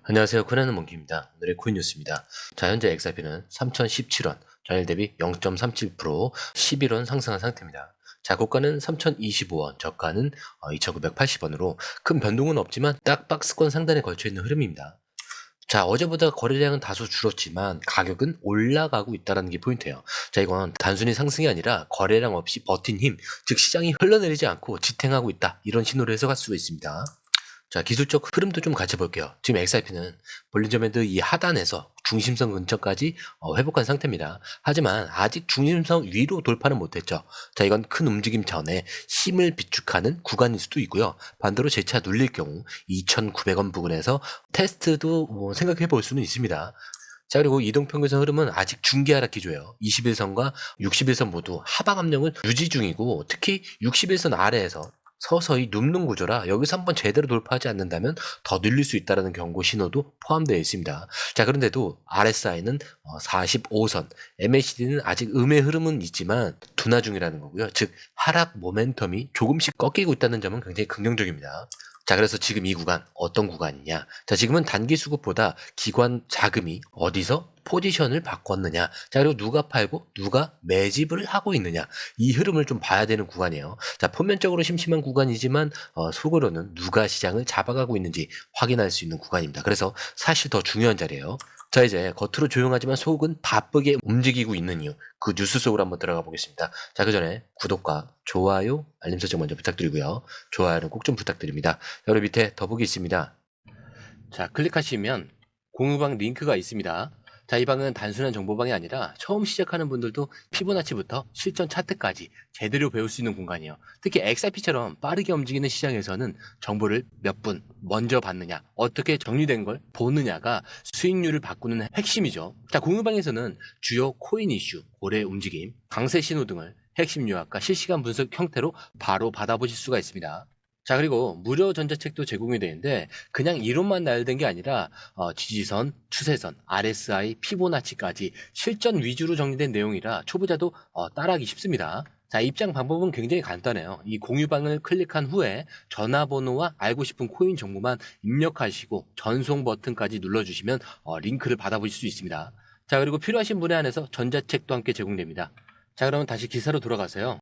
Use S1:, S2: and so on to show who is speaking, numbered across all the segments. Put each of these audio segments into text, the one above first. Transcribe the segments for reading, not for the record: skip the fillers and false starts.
S1: 안녕하세요. 코난의 몽키입니다. 오늘의 코인 뉴스입니다. 자, 현재 XRP는 3017원, 전일 대비 0.37%, 11원 상승한 상태입니다. 자, 고가는 3025원, 저가는 2980원으로 큰 변동은 없지만 딱 박스권 상단에 걸쳐 있는 흐름입니다. 자, 어제보다 거래량은 다소 줄었지만 가격은 올라가고 있다는 게 포인트예요. 자, 이건 단순히 상승이 아니라 거래량 없이 버틴 힘, 즉 시장이 흘러내리지 않고 지탱하고 있다. 이런 신호를 해석할 수가 있습니다. 자, 기술적 흐름도 좀 같이 볼게요. 지금 XRP는 볼린저 밴드 이 하단에서 중심선 근처까지 회복한 상태입니다. 하지만 아직 중심선 위로 돌파는 못했죠. 자, 이건 큰 움직임 전에 힘을 비축하는 구간일 수도 있고요. 반대로 재차 눌릴 경우 2,900원 부근에서 테스트도 생각해 볼 수는 있습니다. 자, 그리고 이동평균선 흐름은 아직 중개 하락 기조예요. 21선과 61선 모두 하방 압력은 유지 중이고 특히 61선 아래에서 서서히 눕는 구조라 여기서 한번 제대로 돌파하지 않는다면 더 늘릴 수 있다는 경고 신호도 포함되어 있습니다. 자, 그런데도 RSI는 45선, MACD는 아직 음의 흐름은 있지만 둔화 중이라는 거고요. 즉 하락 모멘텀이 조금씩 꺾이고 있다는 점은 굉장히 긍정적입니다. 자, 그래서 지금 이 구간 어떤 구간이냐? 자, 지금은 단기 수급보다 기관 자금이 어디서 포지션을 바꿨느냐? 자, 그리고 누가 팔고 누가 매집을 하고 있느냐? 이 흐름을 좀 봐야 되는 구간이에요. 자, 표면적으로 심심한 구간이지만 속으로는 누가 시장을 잡아가고 있는지 확인할 수 있는 구간입니다. 그래서 사실 더 중요한 자리예요. 자, 이제 겉으로 조용하지만 속은 바쁘게 움직이고 있는 이유, 그 뉴스 속으로 한번 들어가 보겠습니다. 자, 그 전에 구독과 좋아요, 알림 설정 먼저 부탁드리고요. 좋아요는 꼭 좀 부탁드립니다. 여기 밑에 더보기 있습니다. 자, 클릭하시면 공유방 링크가 있습니다. 자, 이 방은 단순한 정보방이 아니라 처음 시작하는 분들도 피보나치부터 실전 차트까지 제대로 배울 수 있는 공간이에요. 특히 XRP처럼 빠르게 움직이는 시장에서는 정보를 몇 분 먼저 받느냐, 어떻게 정리된 걸 보느냐가 수익률을 바꾸는 핵심이죠. 자, 공유방에서는 주요 코인 이슈, 고래 움직임, 강세 신호 등을 핵심 요약과 실시간 분석 형태로 바로 받아보실 수가 있습니다. 자, 그리고 무료 전자책도 제공이 되는데 그냥 이론만 나열된 게 아니라 지지선, 추세선, RSI, 피보나치까지 실전 위주로 정리된 내용이라 초보자도 따라하기 쉽습니다. 자, 입장 방법은 굉장히 간단해요. 이 공유방을 클릭한 후에 전화번호와 알고 싶은 코인 정보만 입력하시고 전송 버튼까지 눌러주시면 링크를 받아보실 수 있습니다. 자, 그리고 필요하신 분에 한해서 전자책도 함께 제공됩니다. 자, 그럼 다시 기사로 돌아가세요.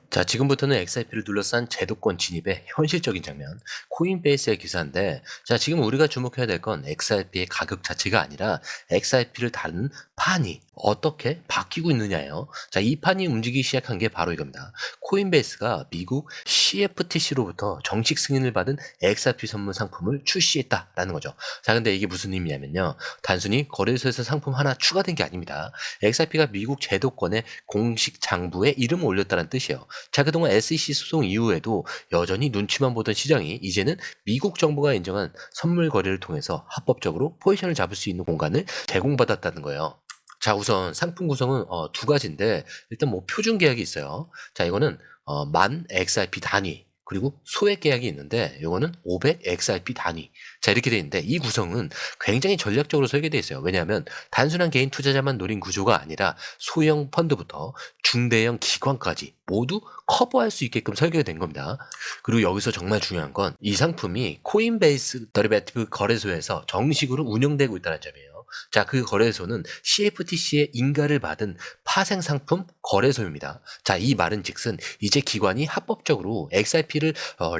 S1: 자, 지금부터는 XRP를 둘러싼 제도권 진입의 현실적인 장면, 코인베이스의 기사인데, 자, 지금 우리가 주목해야 될 건 XRP의 가격 자체가 아니라 XRP를 다루는 판이 어떻게 바뀌고 있느냐예요. 자, 이 판이 움직이기 시작한 게 바로 이겁니다. 코인베이스가 미국 CFTC로부터 정식 승인을 받은 XRP 선물 상품을 출시했다라는 거죠. 자, 근데 이게 무슨 의미냐면요. 단순히 거래소에서 상품 하나 추가된 게 아닙니다. XRP가 미국 제도권의 공식 장부에 이름을 올렸다는 뜻이에요. 자, 그동안 SEC 소송 이후에도 여전히 눈치만 보던 시장이 이제는 미국 정부가 인정한 선물 거래를 통해서 합법적으로 포지션을 잡을 수 있는 공간을 제공받았다는 거예요. 자, 우선 상품 구성은 두 가지인데 일단 뭐 표준 계약이 있어요. 자, 이거는 10,000 XRP 단위 그리고 소액 계약이 있는데 이거는 500 XRP 단위. 자, 이렇게 돼 있는데 이 구성은 굉장히 전략적으로 설계되어 있어요. 왜냐하면 단순한 개인 투자자만 노린 구조가 아니라 소형 펀드부터 중대형 기관까지 모두 커버할 수 있게끔 설계된 겁니다. 그리고 여기서 정말 중요한 건 이 상품이 코인베이스 더리베티브 거래소에서 정식으로 운영되고 있다는 점이에요. 자, 그 거래소는 CFTC의 인가를 받은 파생상품 거래소입니다. 자, 이 말은 즉슨 이제 기관이 합법적으로 XRP를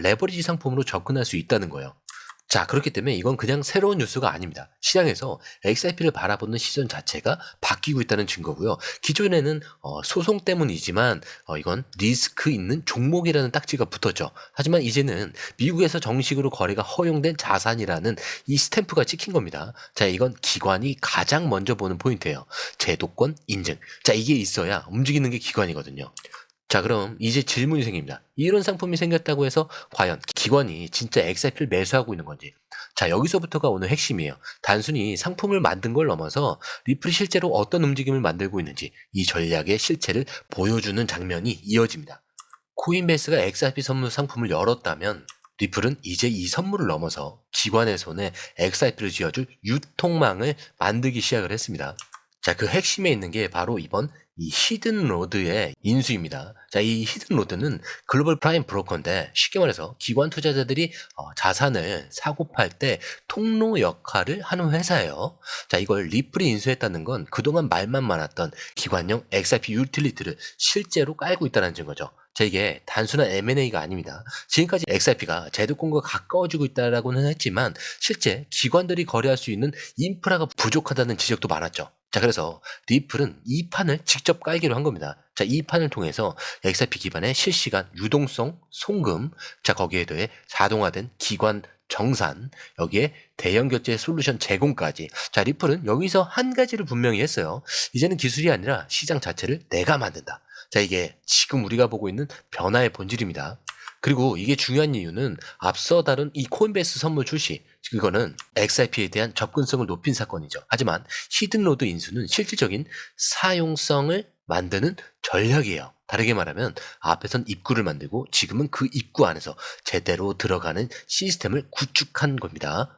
S1: 레버리지 상품으로 접근할 수 있다는 거예요. 자, 그렇기 때문에 이건 그냥 새로운 뉴스가 아닙니다. 시장에서 XRP를 바라보는 시선 자체가 바뀌고 있다는 증거고요. 기존에는 소송 때문이지만 이건 리스크 있는 종목이라는 딱지가 붙었죠. 하지만 이제는 미국에서 정식으로 거래가 허용된 자산이라는 이 스탬프가 찍힌 겁니다. 자, 이건 기관이 가장 먼저 보는 포인트예요. 제도권 인증. 자, 이게 있어야 움직이는 게 기관이거든요. 자, 그럼 이제 질문이 생깁니다. 이런 상품이 생겼다고 해서 과연 기관이 진짜 XRP를 매수하고 있는 건지. 자, 여기서부터가 오늘 핵심이에요. 단순히 상품을 만든 걸 넘어서 리플이 실제로 어떤 움직임을 만들고 있는지 이 전략의 실체를 보여주는 장면이 이어집니다. 코인베이스가 XRP 선물 상품을 열었다면 리플은 이제 이 선물을 넘어서 기관의 손에 XRP를 쥐어줄 유통망을 만들기 시작을 했습니다. 자, 그 핵심에 있는 게 바로 이번 이 히든 로드의 인수입니다. 자, 이 히든 로드는 글로벌 프라임 브로커인데 쉽게 말해서 기관 투자자들이 자산을 사고 팔 때 통로 역할을 하는 회사예요. 자, 이걸 리플이 인수했다는 건 그동안 말만 많았던 기관용 XRP 유틸리티를 실제로 깔고 있다는 증거죠. 자, 이게 단순한 M&A가 아닙니다. 지금까지 XRP가 제도권과 가까워지고 있다라고는 했지만 실제 기관들이 거래할 수 있는 인프라가 부족하다는 지적도 많았죠. 자, 그래서 리플은 이 판을 직접 깔기로 한 겁니다. 자, 이 판을 통해서 XRP 기반의 실시간 유동성 송금, 자, 거기에 더해 자동화된 기관 정산, 여기에 대형 결제 솔루션 제공까지. 자, 리플은 여기서 한 가지를 분명히 했어요. 이제는 기술이 아니라 시장 자체를 내가 만든다. 자, 이게 지금 우리가 보고 있는 변화의 본질입니다. 그리고 이게 중요한 이유는 앞서 다룬 이 코인베이스 선물 출시, 그거는 XRP에 대한 접근성을 높인 사건이죠. 하지만 히든로드 인수는 실질적인 사용성을 만드는 전략이에요. 다르게 말하면 앞에선 입구를 만들고 지금은 그 입구 안에서 제대로 들어가는 시스템을 구축한 겁니다.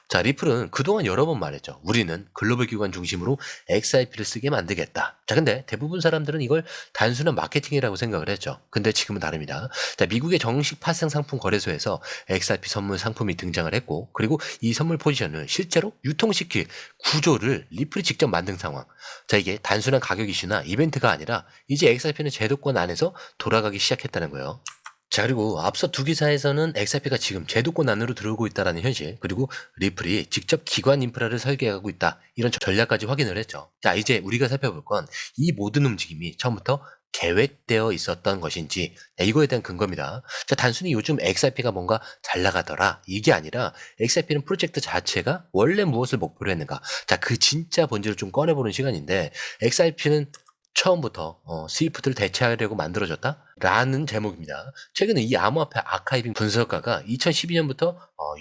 S1: 자, 리플은 그동안 여러 번 말했죠. 우리는 글로벌 기관 중심으로 XRP를 쓰게 만들겠다. 자, 근데 대부분 사람들은 이걸 단순한 마케팅이라고 생각을 했죠. 근데 지금은 다릅니다. 자, 미국의 정식 파생 상품 거래소에서 XRP 선물 상품이 등장을 했고, 그리고 이 선물 포지션을 실제로 유통시킬 구조를 리플이 직접 만든 상황. 자, 이게 단순한 가격 이슈나 이벤트가 아니라 이제 XRP는 제도권 안에서 돌아가기 시작했다는 거예요. 자, 그리고 앞서 두 기사에서는 XRP가 지금 제도권 안으로 들어오고 있다는 현실, 그리고 리플이 직접 기관 인프라를 설계하고 있다, 이런 전략까지 확인을 했죠. 자, 이제 우리가 살펴볼 건 이 모든 움직임이 처음부터 계획되어 있었던 것인지, 이거에 대한 근거입니다. 자, 단순히 요즘 XRP가 뭔가 잘 나가더라, 이게 아니라 XRP는 프로젝트 자체가 원래 무엇을 목표로 했는가, 자, 그 진짜 본질을 좀 꺼내보는 시간인데, XRP는 처음부터 스위프트를 대체하려고 만들어졌다? 라는 제목입니다. 최근에 이 암호화폐 아카이빙 분석가가 2012년부터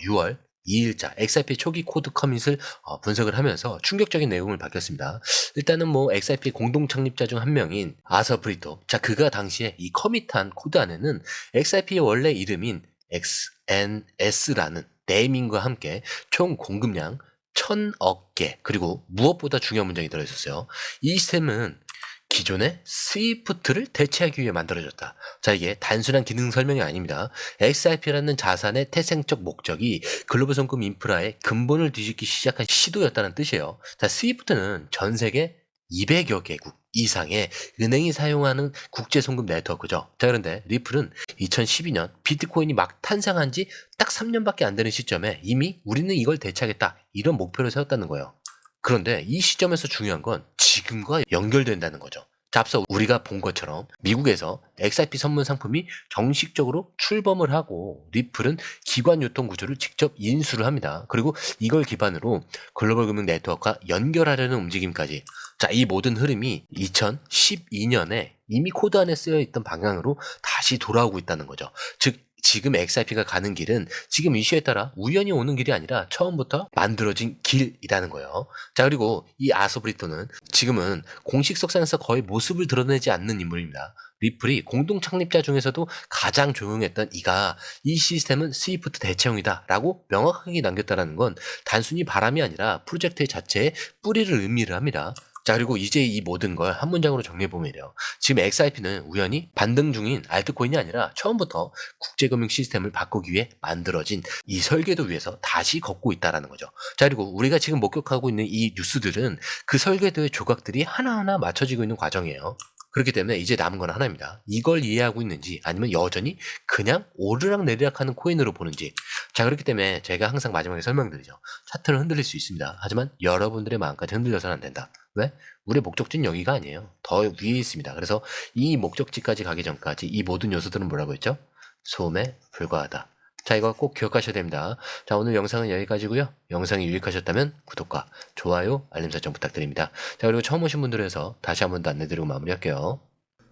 S1: 6월 2일자 XRP 초기 코드 커밋을 분석을 하면서 충격적인 내용을 밝혔습니다. 일단은 뭐 XRP 공동 창립자 중 한 명인 아서 브리토. 자, 그가 당시에 이 커밋한 코드 안에는 XRP의 원래 이름인 XNS라는 네이밍과 함께 총 공급량 1000억 개, 그리고 무엇보다 중요한 문장이 들어있었어요. 이 시스템은 기존의 스위프트를 대체하기 위해 만들어졌다. 자, 이게 단순한 기능 설명이 아닙니다. XRP라는 자산의 태생적 목적이 글로벌 송금 인프라의 근본을 뒤집기 시작한 시도였다는 뜻이에요. 자, 스위프트는 전 세계 200여 개국 이상의 은행이 사용하는 국제 송금 네트워크죠. 자, 그런데 리플은 2012년 비트코인이 막 탄생한 지 딱 3년밖에 안 되는 시점에 이미 우리는 이걸 대체하겠다, 이런 목표를 세웠다는 거예요. 그런데 이 시점에서 중요한 건 지금과 연결된다는 거죠. 자, 앞서 우리가 본 것처럼 미국에서 XRP 선물 상품이 정식적으로 출범을 하고 리플은 기관 유통 구조를 직접 인수를 합니다. 그리고 이걸 기반으로 글로벌 금융 네트워크와 연결하려는 움직임까지. 자, 이 모든 흐름이 2012년에 이미 코드 안에 쓰여 있던 방향으로 다시 돌아오고 있다는 거죠. 즉, 지금 XRP가 가는 길은 지금 이슈에 따라 우연히 오는 길이 아니라 처음부터 만들어진 길이라는 거예요. 자, 그리고 이 아소브리토는 지금은 공식 석상에서 거의 모습을 드러내지 않는 인물입니다. 리플이 공동 창립자 중에서도 가장 조용했던 이가 이 시스템은 스위프트 대체형이다 라고 명확하게 남겼다는 건 단순히 바람이 아니라 프로젝트 자체의 뿌리를 의미를 합니다. 자, 그리고 이제 이 모든 걸 한 문장으로 정리해보면 이래요. 지금 XRP는 우연히 반등 중인 알트코인이 아니라 처음부터 국제금융 시스템을 바꾸기 위해 만들어진 이 설계도 위에서 다시 걷고 있다는 거죠. 자, 그리고 우리가 지금 목격하고 있는 이 뉴스들은 그 설계도의 조각들이 하나하나 맞춰지고 있는 과정이에요. 그렇기 때문에 이제 남은 건 하나입니다. 이걸 이해하고 있는지, 아니면 여전히 그냥 오르락내리락 하는 코인으로 보는지. 자, 그렇기 때문에 제가 항상 마지막에 설명드리죠. 차트는 흔들릴 수 있습니다. 하지만 여러분들의 마음까지 흔들려서는 안 된다. 왜? 우리의 목적지는 여기가 아니에요. 더 위에 있습니다. 그래서 이 목적지까지 가기 전까지 이 모든 요소들은 뭐라고 했죠? 소음에 불과하다. 자, 이거 꼭 기억하셔야 됩니다. 자, 오늘 영상은 여기까지고요. 영상이 유익하셨다면 구독과 좋아요, 알림 설정 부탁드립니다. 자, 그리고 처음 오신 분들을 해서 다시 한 번 더 안내드리고 마무리할게요.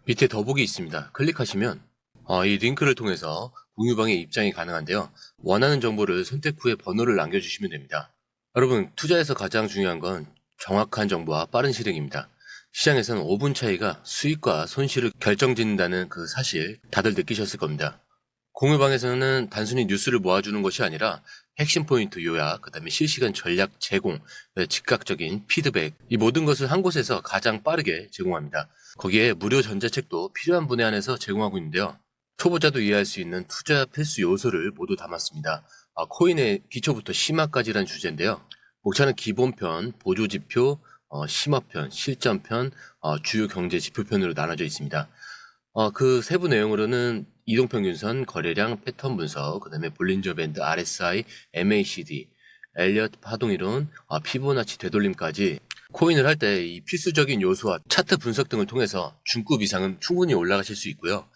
S1: 밑에 더보기 있습니다. 클릭하시면 이 링크를 통해서 공유방에 입장이 가능한데요. 원하는 정보를 선택 후에 번호를 남겨주시면 됩니다. 여러분, 투자에서 가장 중요한 건 정확한 정보와 빠른 실행입니다. 시장에서는 5분 차이가 수익과 손실을 결정짓는다는 그 사실 다들 느끼셨을 겁니다. 공유방에서는 단순히 뉴스를 모아주는 것이 아니라 핵심 포인트 요약, 그 다음에 실시간 전략 제공, 즉각적인 피드백, 이 모든 것을 한 곳에서 가장 빠르게 제공합니다. 거기에 무료 전자책도 필요한 분에 한해서 제공하고 있는데요. 초보자도 이해할 수 있는 투자 필수 요소를 모두 담았습니다. 코인의 기초부터 심화까지란 주제인데요. 목차는 기본편, 보조지표, 심화편, 실전편, 주요 경제 지표편으로 나눠져 있습니다. 그 세부 내용으로는 이동평균선, 거래량, 패턴 분석, 그 다음에 볼린저 밴드, RSI, MACD, 엘리엇 파동이론, 피보나치 되돌림까지 코인을 할 때 이 필수적인 요소와 차트 분석 등을 통해서 중급 이상은 충분히 올라가실 수 있고요.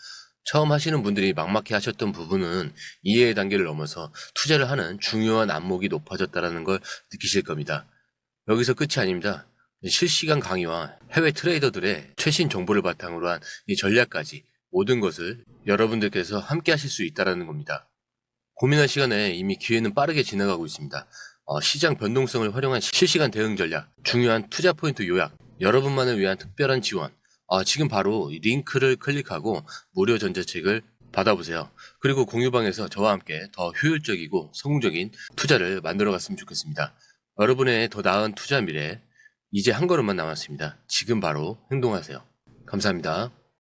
S1: 처음 하시는 분들이 막막해 하셨던 부분은 이해의 단계를 넘어서 투자를 하는 중요한 안목이 높아졌다는 걸 느끼실 겁니다. 여기서 끝이 아닙니다. 실시간 강의와 해외 트레이더들의 최신 정보를 바탕으로 한 이 전략까지 모든 것을 여러분들께서 함께 하실 수 있다는 겁니다. 고민할 시간에 이미 기회는 빠르게 지나가고 있습니다. 시장 변동성을 활용한 실시간 대응 전략, 중요한 투자 포인트 요약, 여러분만을 위한 특별한 지원, 지금 바로 이 링크를 클릭하고 무료 전자책을 받아보세요. 그리고 공유방에서 저와 함께 더 효율적이고 성공적인 투자를 만들어 갔으면 좋겠습니다. 여러분의 더 나은 투자 미래, 이제 한 걸음만 남았습니다. 지금 바로 행동하세요. 감사합니다.